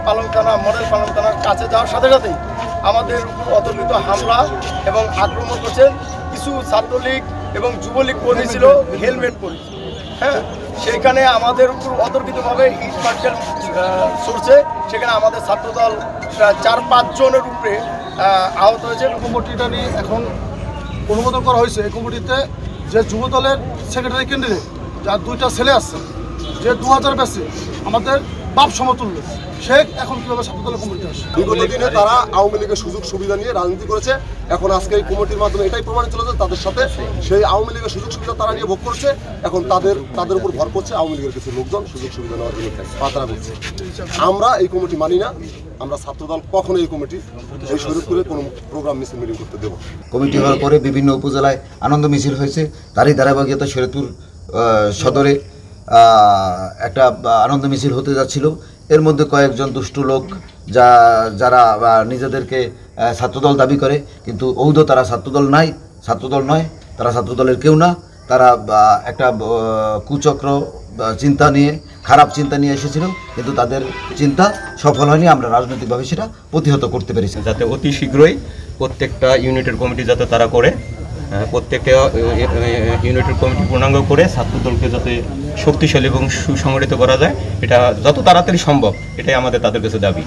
পালং থানা মডেল পালং থানার কাছে যাওয়ার সাথে সাথেই আমাদের উপর অতর্কিত হামলা এবং আক্রমণ করছে। কিছু ছাত্রলীগ এবং যুবলীগ কর্মী ছিল হেলমেট পরে, হ্যাঁ, সেইখানে আমাদের উপর অতর্কিতভাবে ইট পাটকেল ছড়ছে। সেখানে আমাদের ছাত্রদল 4-5 জনের উপরে আহত হয়েছে। কমিটিটা নিয়ে এখন অনুমোদন করা হয়েছে। এই কমিটিতে যে যুব দলের সেক্রেটারি ক্যান্ডিডেট, যার 2টা ছেলে আছে, যে 2000 ব্যাচে আমাদের বাপ সমতুল্য, সে এখন কীভাবে ছাত্র দলের কমিটিতে আসে? বিগত দিনে তারা আওয়ামী লীগের সুযোগ সুবিধা নিয়ে রাজনীতি করেছে। এখন আজকে এই কমিটির মাধ্যমে এটাই প্রমাণিত হলো যে তাদের সাথে সেই আওয়ামী লীগের সুযোগ সুবিধা তারা নিয়ে ভোগ করছে। এখন তাদের উপর ভর করছে আওয়ামী লীগের কিছু লোকজন সুযোগ সুবিধা নেওয়ার জন্য পাতারা করছে। আমরা এই কমিটি মানি না। আমরা ছাত্রদল কখনো এই কমিটি এই শরীয়তপুরে কোনো প্রোগ্রাম মিছিল মিটিং করতে দেব। কমিটি হওয়ার পরে বিভিন্ন উপজেলায় আনন্দ মিছিল হয়েছে। তারই ধারাবাহিকতা শরীয়তপুর সদরে একটা আনন্দ মিছিল হতে যাচ্ছিল। এর মধ্যে কয়েকজন দুষ্টু লোক যারা নিজেদেরকে ছাত্রদল দাবি করে, কিন্তু ঔধ তারা ছাত্রদল নয়, তারা ছাত্রদলের কেউ না। তারা একটা কুচক্র চিন্তা নিয়ে, খারাপ চিন্তা নিয়ে এসেছিল, কিন্তু তাদের চিন্তা সফল হয়নি। আমরা রাজনৈতিকভাবে সেটা প্রতিহত করতে পেরেছি। যাতে অতি শীঘ্রই প্রত্যেকটা ইউনিটের কমিটি যাতে তারা করে, প্রত্যেকটা ইউনিটের কমিটি পূর্ণাঙ্গ করে ছাত্রদলকে যাতে শক্তিশালী এবং সুসংগঠিত করা যায়, এটা যত তাড়াতাড়ি সম্ভব, এটাই আমাদের তাদের কাছে দাবি।